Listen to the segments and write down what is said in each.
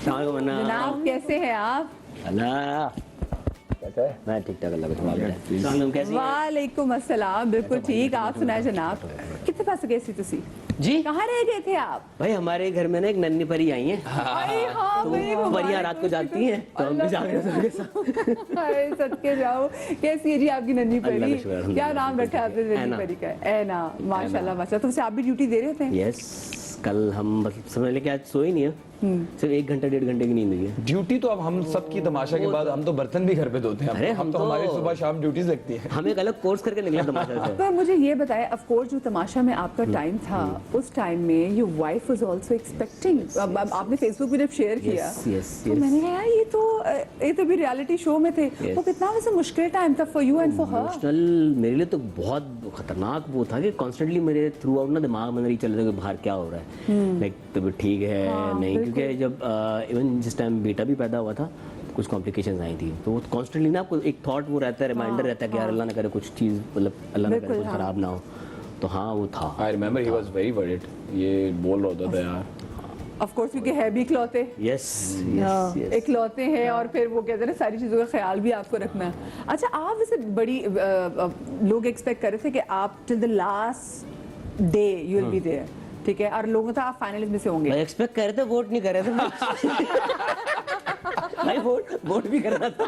जनाब कैसे हैं आप? मैं ठीक ठाक, अल्लाह का शुक्र। वालेकुम अस्सलाम, बिल्कुल ठीक। आप सुनाए जनाब, कितने पास गए थे तुसी? जी कहाँ रह गए थे आप? भाई हमारे घर में ना एक नन्ही परी आई है। हाँ, तो परियां रात को जाती हैं तो हम भी जागे उसके साथ। हाय सदके जाओ। कैसी है जी आपकी नन्ही अल्लाह परी? का शुक्र, अल्हम्दुलिल्लाह। क्या नाम रखा है आपने नन्ही परी का? ऐना। माशाल्लाह माशाल्लाह। तो आप भी ड्यूटी दे रहे थे? यस, कल हम बस समझ लेके आज सोए नहीं है, सिर्फ 1 घंटा 1.5 घंटे की नींद हुई है। ड्यूटी तो अब हम सब की तमाशा के बाद हम तो बर्तन भी घर पे धोते हैं। अरे हम तो हमारी सुबह शाम ड्यूटीज लगती है। हम एक अलग कोर्स करके निकले तमाशा से। तो मुझे ये बताएं, ऑफ कोर्स जो तमाशा में आपका टाइम था, उस टाइम में your wife was also expecting. आपने फेसबुक पे जब शेयर किया तो मैंने कहा यार ये तो भी रियलिटी शो में थे। वो कितना वैसे मुश्किल टाइम था for you and for her? Emotional मेरे लिए तो बहुत खतरनाक वो था कि कॉन्स्टेंटली मेरे थ्रू आउट ना दिमाग में नहीं चल रहा था कि बाहर क्या हो रहा है, लाइक तबीयत ठीक है नहीं, क्योंकि जब इवन जिस टाइम बेटा भी पैदा हुआ था कुछ कॉम्प्लिकेशंस आई थी, तो वो कॉन्स्टेंटली ना आपको एक थॉट वो रहता है, रिमाइंडर रहता है कि यार अल्लाह ना करे कुछ चीज़, मतलब अल्लाह ना करे कुछ खराब ना हो। तो हाँ वो था। I remember he was very worried. ये बोल रहा होता था यार, ऑफ कोर्स क्योंकि है भी इकलौते। यस इकलौते हैं और फिर वो कहते हैं ना सारी चीज़ों का ख्याल भी आपको रखना है। अच्छा, आप वैसे बड़ी लोग एक्सपेक्ट कर रहे थे कि आप till the last day you will be there, ठीक है, और लोगों तो आप फाइनलिस्ट में से होंगे। मैं एक्सपेक्ट कर रहे थे, वोट नहीं कर रहे थे। भाई वोट भी कर रहा था।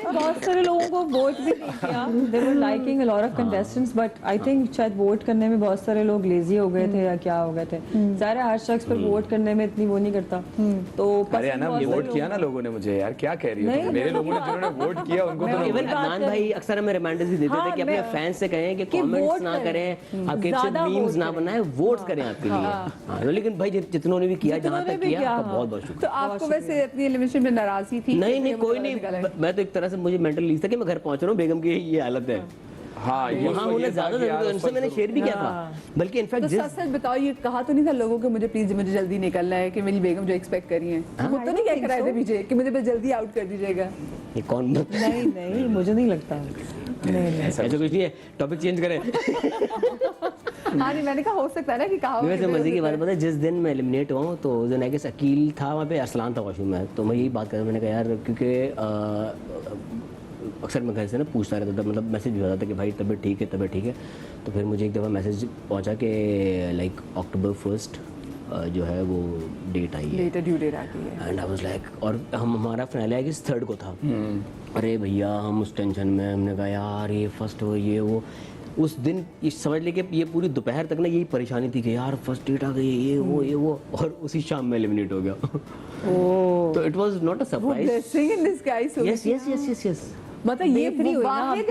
बहुत सारे लोगों को वोट भी नहीं किया। They were liking a lot of contestants, but I think शायद वोट करने में बहुत सारे लोग लेजी हो गए थे या क्या हो गए थे। सारे हर शख्स पर वोट करने में इतनी वो नहीं करता। तो अरे ना वोट किया ना लोगों ने मुझे, यार क्या कह रही हो? मेरे लोगों ने जिन्होंने वोट किया उनको तो इवन अदनान भाई अक्सर हमें रिमाइंडर्स भी देते थे कि अपने फैंस से कहें कि कमेंट्स ना करें, आपके मीम्स ना बनाएं, वोट्स करें आपके लिए। हाँ, लेकिन भाई जितनों ने भी किया, जहाँ तक किया, आपका बहुत बहुत शुक्रिया। तो आपको वैसे अपनी एलिमिनेशन में नाराजगी थी? नहीं कोई नहीं, मैं तो एक तरह से मुझे मेंटल लीज था कि मैं घर पहुंच रहा हूँ, बेगम की ये हालत है। हाँ, वहाँ होने ज्यादा जरूरी है, उनसे मैंने शेयर भी किया था। बल्कि इनफैक्ट तो सच बताओ, ये कहा तो नहीं था लोगों को मुझे प्लीज मुझे जल्दी निकलना है कि मेरी बेगम जो एक्सपेक्ट कर रही है, वो तो नहीं कह रहे थे पीछे कि मुझे बस जल्दी आउट कर दीजिएगा? ये कौन? नहीं मुझे नहीं लगता। नहीं ऐसा कुछ नहीं है, टॉपिक चेंज करें। हाँ नहीं, मैंने कहा हो सकता है ना कि कहा हो। वैसे मजे की बात पता है, जिस दिन मैं एलिमिनेट हुआ तो उस दिन आगे अकील था वहाँ पे, अरसलान था वॉशरूम में, तो मैं यही बात कर रहा, मैंने कहा यार क्योंकि अक्सर मैं घर से ना पूछता रहता था, मतलब मैसेज भी होता था कि भाई तबीयत ठीक है। तो फिर मुझे एक दफ़ा मैसेज पहुंचा कि लाइक October 1 जो है वो डेट आई है, ड्यू डेट आ गई है। एंड आई वाज लाइक, और हमारा फाइनल है कि 3rd को था। अरे भैया हम उस टेंशन में, हमने कहा यार ये फर्स्ट हो, ये वो। उस दिन ये समझ ले कि ये पूरी दोपहर तक ना यही परेशानी थी कि यार फर्स्ट डेट आ गई, ये वो, और उसी शाम में एलिमिनेट हो गया। तो it was not a surprise. Blessing in disguise. Yes मतलब ये फ्री हुई ना मेरे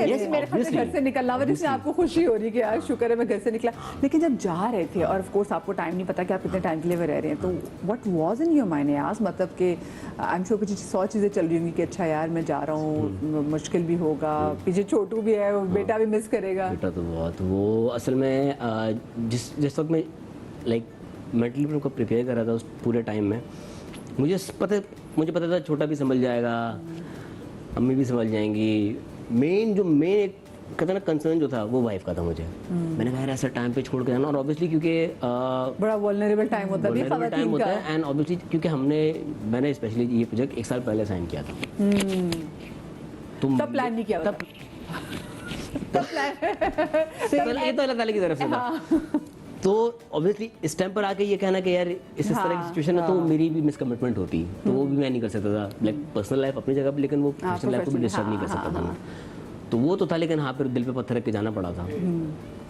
ख्याल से घर से निकलना, और इसमें आपको खुशी हो रही है कि यार शुक्र है मैं घर से निकला। लेकिन जब जा रहे थे और ऑफ कोर्स आपको टाइम नहीं पता कि आप कितने टाइम के लिए रह रहे हैं, तो what was in your mind यार? मतलब कि आई एम श्योर कुछ 100 चीज़ें चल रही होंगी कि अच्छा यार मैं जा रहा हूँ, मुश्किल भी होगा, पीछे छोटू भी है, बेटा भी मिस करेगा। बेटा तो बहुत, वो असल में जिस वक्त मैं लाइक मेंटली उनको प्रिपेयर कर रहा था उस पूरे टाइम में, मुझे पता था छोटा भी संभल जाएगा, अम्मी भी संभल जाएंगी। मेन एक कहते ना कंसर्न जो था वो वाइफ का था मुझे। मैंने कहा ऐसा टाइम पे छोड़ के जाना, और ऑब्वियसली क्योंकि बड़ा वल्नरेबल टाइम होता है, एंड ऑब्वियसली क्योंकि मैंने स्पेशली ये प्रोजेक्ट 1 साल पहले साइन किया था। तब प्लान नहीं किया तब ये तो अल्लाह ताला की तरफ से था। तो ऑब्वियसली इस टाइम पर आके ये कहना कि यार इस तरह की सिचुएशन है, तो मेरी भी मिसकमिटमेंट होती, तो वो भी मैं नहीं कर सकता था। लाइक पर्सनल लाइफ अपनी जगह पर, लेकिन वो प्रोफेशनल लाइफ को भी डिस्टर्ब नहीं कर सकता था। तो वो तो था, लेकिन हाँ फिर दिल पे पत्थर रख के जाना पड़ा था।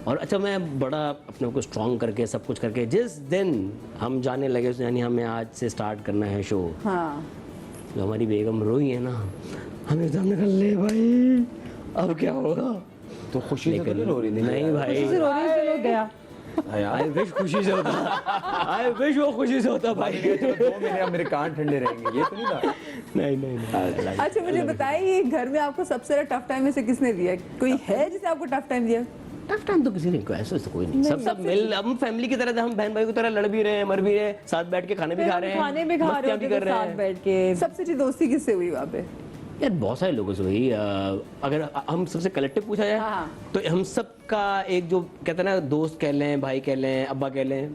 और अच्छा, मैं बड़ा अपने को स्ट्रॉन्ग करके सब कुछ करके जिस दिन हम जाने लगे, यानी हमें आज से स्टार्ट करना है शो, जो हमारी बेगम रोई है ना, हमें सामने कर ले भाई अब क्या होगा, तो खुशी से तो रो रही थी? नहीं भाई, गया आई विश खुशी से होता, आई विश वो खुशी से होता भाई। 2 महीने अब मेरे कान ठंडे रहेंगे, ये तो नहीं था। नहीं। अच्छा मुझे बताइए, घर में आपको सबसे ज्यादा टफ टाइम में से किसने दिया? कोई है जिसे आपको टफ टाइम दिया? टफ टाइम तो किसी ने, ऐसा तो कोई नहीं, सब मिल, हम फैमिली की तरह, हम बहन भाई की तरह लड़ भी रहे हैं, मर भी रहे हैं, साथ बैठ के खाने भी खा रहे हैं, मस्तियां भी कर रहे हैं, साथ बैठ के। सबसे अच्छी दोस्ती किससे हुई वहाँ पे? यार बहुत सारे लोगों से हुई। अगर हम सबसे कलेक्टिव पूछा जाए तो हम सब का एक जो कहते हैं ना, दोस्त कह लें, भाई कह लें, अब्बा कह लें,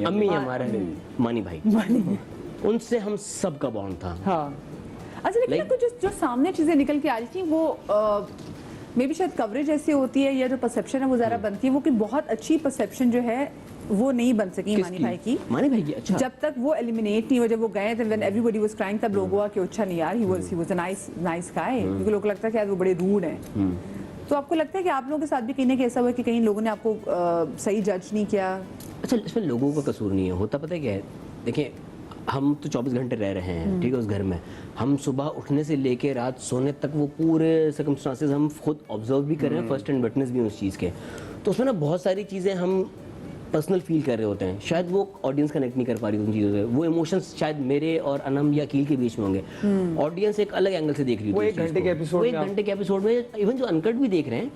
अम्मी हमारे मानी भाई। उनसे हम सबका बॉन्ड था। हाँ अच्छा लेकिन Like- कुछ जो सामने चीजें निकल के आ रही थी वो मे बी शायद कवरेज ऐसी होती है या जो परसेप्शन है वो ज़्यादा बनती है, वो कि बहुत अच्छी परसेप्शन जो है वो नहीं बन सकी मानी भाई की। मानी भाई की, अच्छा। जब तक वो एलिमिनेट नहीं हुआ, जब वो गए थे व्हेन एवरीबॉडी वाज क्राइंग, तब लोगों हुआ कि अच्छा नहीं यार, he was a nice guy, क्योंकि लोगों को लगता है कि यार वो बड़े रूड हैं। तो आपको लगता है कि आप लोगों के साथ भी कहीं ना कहीं ऐसा हुआ कि कहीं लोगों ने आपको सही जज नहीं किया? अच्छा, इसमें लोगों का कसूर नहीं है, होता पता है क्या है, देखिए हम तो 24 घंटे रह रहे हैं, ठीक है, उस घर में। हम सुबह उठने से लेके रात सोने तक वो पूरे सर्कमस्टांसेस हम खुद ऑब्जर्व भी कर रहे हैं, फर्स्ट हैंड विटनेस भी उस चीज़ के। तो उसमें ना बहुत सारी चीज़ें हम पर्सनल फील कर रहे होते हैं, शायद वो ऑडियंस कनेक्ट नहीं कर पा रही उन चीज़ों से। वो इमोशंस शायद मेरे और अनम या अकील के बीच में होंगे, ऑडियंस एक अलग एंगल से देख रही वो होती एक है उस घंटे चीज़ के को। एपिसोड वो एक में आप- घंटे के एपिसोड में इवन जो अनकट भी देख रहे हैं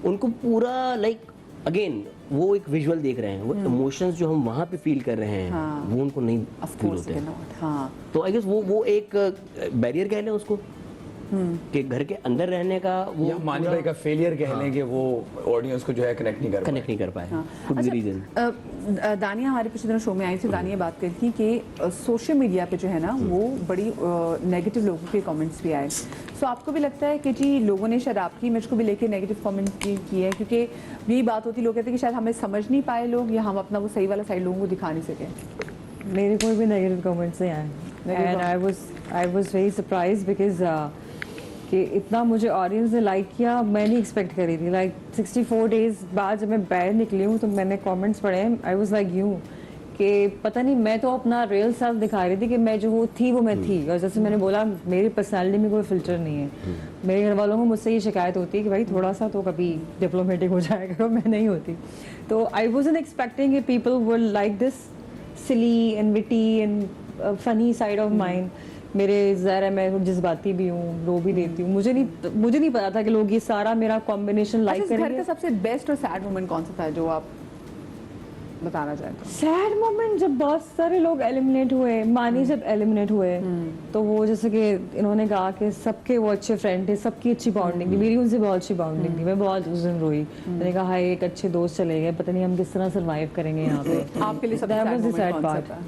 उनको पूरा लाइक अगेन वो एक विजुअल देख रहे हैं, वो इमोशंस जो हम वहाँ पे फील कर रहे हैं वो उनको नहीं ऑफ फील कोर्स होते हैं। हाँ तो आई गेस वो एक बैरियर कह लें उसको, कि घर के अंदर रहने का वो या मानी भाई का फेलियर कह लें कि वो ऑडियंस को जो है कनेक्ट नहीं कर पाए। कनेक्ट नहीं कर पाए, हाँ। कुछ भी रीजन। दानिया हमारे पिछले दिनों शो में आई थी, दानिया बात करी थी कि सोशल मीडिया पे जो है ना वो बड़ी नेगेटिव लोगों के कमेंट्स भी आए। सो आपको भी लगता है कि जी लोगों ने शायद आपकी इमेज को भी लेके नेगेटिव कमेंट्स भी किए हैं, क्योंकि यही बात होती है, लोग कहते हैं कि शायद हमें समझ नहीं पाए लोग, या हम अपना वो सही वाला साइड लोगों को दिखा नहीं सके? मेरे कोई भी नेगेटिव कमेंट्स नहीं आए, and I was very surprise because कि इतना मुझे ऑडियंस ने लाइक किया, मैं नहीं एक्सपेक्ट करी थी। लाइक 64 डेज बाद जब मैं बाहर निकली हूँ तो मैंने कमेंट्स पढ़े, आई वाज लाइक यूँ कि पता नहीं, मैं तो अपना रियल सेल्फ दिखा रही थी कि मैं जो वो थी वो मैं थी। और जैसे मैंने बोला, मेरी पर्सनालिटी में कोई फिल्टर नहीं है। मेरे घर वालों को मुझसे ये शिकायत होती है कि भाई थोड़ा सा तो कभी डिप्लोमेटिक हो जाया करो, मैं नहीं होती। तो आई वाज़न्ट एक्सपेक्टिंग कि people will like this silly and witty and funny side of mind. मेरे ज़ाहिर है मैं जज्बाती भी हूँ, रो भी देती हूँ। मुझे नहीं पता था कि लोग ये सारा मेरा कॉम्बिनेशन लाइक अच्छा, इस घर करेंगे। का सबसे बेस्ट और सैड मोमेंट कौन सा था जो आप बताना चाहते हैं? सैड मोमेंट जब बहुत सारे लोग एलिमिनेट हुए, मानी जब एलिमिनेट हुए, तो वो जैसे कि इन्होंने कहा कि सबके वो अच्छे फ्रेंड थे, सबकी अच्छी बॉन्डिंग थी, मेरी उनसे बहुत अच्छी बॉन्डिंग थी। मैं बहुत उस दिन रोई, मैंने कहा हाय एक अच्छे दोस्त चले गए, पता नहीं हम किस तरह सर्वाइव करेंगे यहाँ पे। आपके लिए सबसे That sad was the moment sad कौन सा part. था?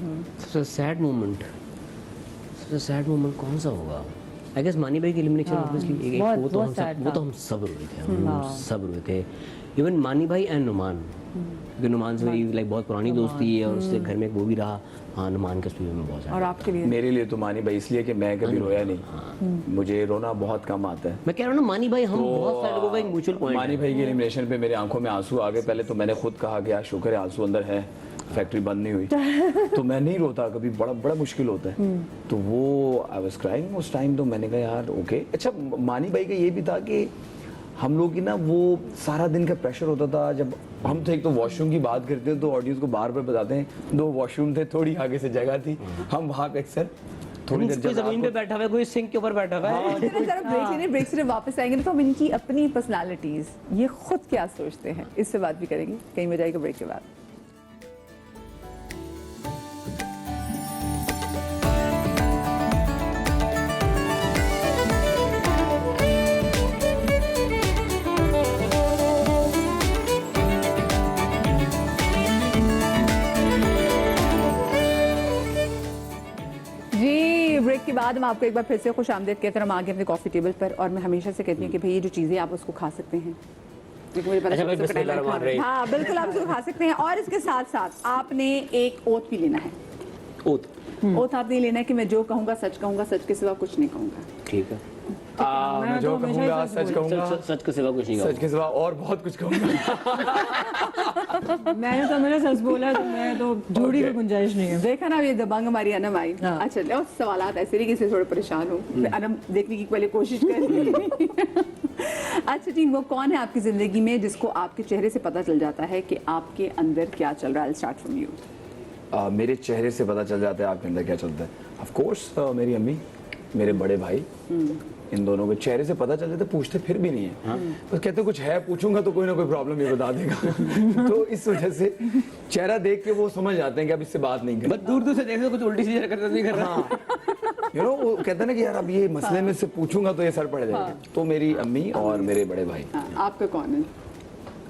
सबसे सैड मोमेंट कौन सा होगा? आई गेस मानी भाई की एलिमिनेशन ऑब्वियसली बहुत- वो बहुत sad तो था। हम सब रोए थे, हम सब रोए थे। इवन मानी भाई एंड नुमान, क्योंकि नुमान से मेरी लाइक बहुत पुरानी दोस्ती है और उससे घर में एक वो भी रहा। हाँ, नुमान के स्टूडियो में बहुत और सारा। आपके लिए? मेरे लिए तो मानी भाई इसलिए कि मैं कभी रोया नहीं, मुझे रोना बहुत कम आता है। मैं कह रहा हूँ ना, मानी भाई हम बहुत सारे लोगों का एक म्यूचुअल पॉइंट मानी भाई की एलिमिनेशन पे मेरी आंखों में आंसू आ गए। पहले तो मैंने खुद कहा कि यार शुक्र है आंसू अंदर है, फैक्ट्री बंद नहीं हुई। तो मैं नहीं रोता कभी, बड़ा बड़ा मुश्किल होता है। तो वो आई वाज क्राइंग उस टाइम। तो मैंने कहा यार ओके। अच्छा, मानी भाई का ये भी था कि हम लोग की ना वो सारा दिन का प्रेशर होता था। जब हम तो एक तो वॉशरूम की बात करते हैं तो ऑडियंस को बार बार बताते हैं 2 वॉशरूम थे, थोड़ी आगे से जगह थी, हम वहाँ पे अक्सर थोड़ी देर कोई जब जमीन पे बैठा हुआ है, कोई सिंक के ऊपर बैठा हुआ है। जरा ब्रेक लेने, ब्रेक से जब वापस आएंगे तो हम इनकी अपनी पर्सनालिटीज, ये खुद क्या सोचते हैं, इससे बात भी करेंगे। कहीं में जाएगा ब्रेक के बाद। जी, ब्रेक के बाद हम आपको एक बार फिर से खुश आमदीद कहते हैं। हम आ गए अपने कॉफ़ी टेबल पर, और मैं हमेशा से कहती हूँ कि भाई ये जो चीज़ें आप उसको खा सकते हैं, क्योंकि मुझे पता अच्छा भाई, है उसको बिस्मिल्लाह पटाना रहमान रहीम। हाँ बिल्कुल, आप उसको खा सकते हैं। और इसके साथ साथ आपने एक ओथ भी लेना है। ओथ, ओथ आपने लेना है कि मैं जो कहूँगा सच कहूँगा, सच के सिवा कुछ नहीं कहूँगा। ठीक है। मैं जो तो हमेशा ही कहूँगा सच सच कहूँगा, सच के सिवा कुछ नहीं सच के सिवा और बहुत कुछ कहूँगा। मैंने तो मेरा सच बोला, तो मैं तो झूठी की गुंजाइश नहीं है। देखा ना, ये दबंग हमारी अनम आई। हाँ। अच्छा, और सवालात ऐसे नहीं कि इससे थोड़े परेशान हूँ, अनम देखने की पहले कोशिश कर। अच्छा जी, वो कौन है आपकी जिंदगी में जिसको आपके चेहरे से पता चल जाता है कि आपके अंदर क्या चल रहा है? Start from you. मेरे चेहरे से पता चल जाता है आपके अंदर क्या चलता है। ऑफ कोर्स मेरी अम्मी, मेरे बड़े भाई, इन दोनों के चेहरे से पता चल जाता है। पूछते फिर भी नहीं है, बस कहते कुछ है, पूछूंगा तो कोई ना कोई प्रॉब्लम ये बता देगा। तो इस वजह से चेहरा देख के वो समझ जाते हैं कि अब इससे बात नहीं बस दूर दूर से देखते कुछ उल्टी सीधी हरकत नहीं कर रहा। यू नो, वो कहते हैं ना कि यार अब ये मसले में से पूछूंगा तो ये सर पड़ जाएगा। तो मेरी अम्मी और मेरे बड़े भाई। हाँ, आपका कौन है?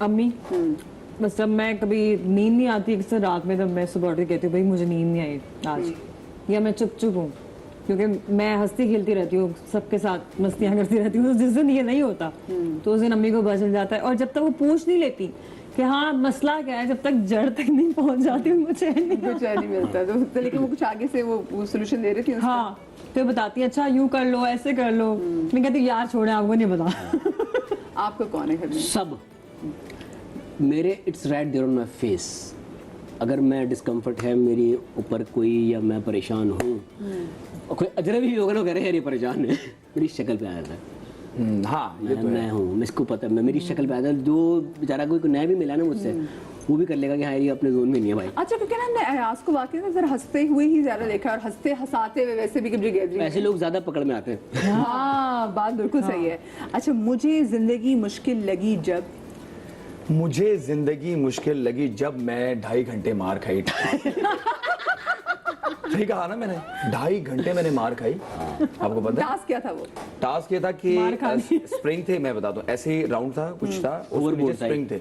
अम्मी। बस जब मैं कभी नींद नहीं आती अक्सर रात में, तब मैं सुबह उठ के कहती हूँ भाई मुझे नींद नहीं आई आज, या मैं चुप चुप हूँ, क्योंकि मैं हंसती खेलती रहती हूँ, सबके साथ मस्तियाँ करती रहती हूँ। तो जिस दिन ये नहीं होता तो उस दिन अम्मी को पता चल जाता है। और जब तक वो पूछ नहीं लेती कि हाँ मसला क्या है, जब तक जड़ तक नहीं पहुंच जाती उनको चैन नहीं कुछ नहीं मिलता तो लेकिन वो कुछ आगे से वो सोल्यूशन दे रही थी उसका? हाँ, तो बताती है अच्छा यूं कर लो, ऐसे कर लो। मैं कहती हूँ यार छोड़े, आपको नहीं पता। आपको कौन है घर में? सब मेरे it's right there on my face. अगर मैं डिस्कम्फर्ट है मेरे ऊपर कोई या मैं परेशान हूँ और कोई अजनबी भी होगा ना, कह रहे हैं यार ये परेशान है, मेरी शक्ल पे आ जाता है। हाँ ये तो मैं है। हूँ, इसको पता है, मैं मेरी शक्ल पे आ जाता है। जो बेचारा कोई नया भी मिला ना मुझसे, वो भी कर लेगा कि हाँ ये अपने जोन में नहीं है भाई। अच्छा, क्योंकि ना मैं अयाज को वाकई में जरा हंसते हुए ही ज्यादा देखा है और हंसते हंसाते हुए वैसे भी कभी गैदरिंग ऐसे लोग ज्यादा पकड़ में आते हैं। हाँ, बात बिल्कुल सही है। अच्छा, मुझे जिंदगी मुश्किल लगी जब? मुझे जिंदगी मुश्किल लगी जब मैं 2.5 घंटे मार खाई। सही कहा ना मैंने, 2.5 घंटे मैंने मार खाई। आपको पता है टास्क क्या था वो? टास्क ये था कि स्प्रिंग थे, मैं बताता हूँ, ऐसे ही राउंड था कुछ था, उसके नीचे स्प्रिंग थे,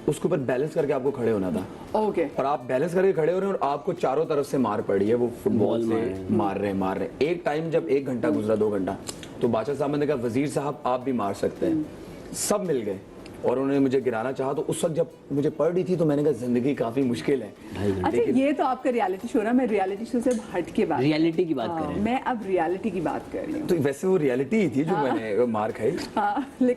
उसके ऊपर बैलेंस करके आपको खड़े होना था। ओके। और आप बैलेंस करके खड़े हो रहे हैं और आपको चारों तरफ से मार पड़ी है, वो फुटबॉल से मार रहे हैं। एक टाइम जब 1 घंटा गुजरा, 2 घंटा, तो बादशाह साहब ने कहा वजीर साहब आप भी मार सकते हैं। सब मिल गए और उन्होंने मुझे गिराना चाहा। तो उस वक्त जब मुझे पड़ रही थी तो मैंने कहा जिंदगी काफी मुश्किल है। अच्छा, ये तो आपका रियलिटी शो रहा, मैं रियलिटी शो से हट के बात रियलिटी की बात कर रहे हैं। मैं अब रियलिटी की बात कर रही हूँ। तो वैसे वो रियलिटी ही थी जो मैंने मार खाई। हाँ, लेकिन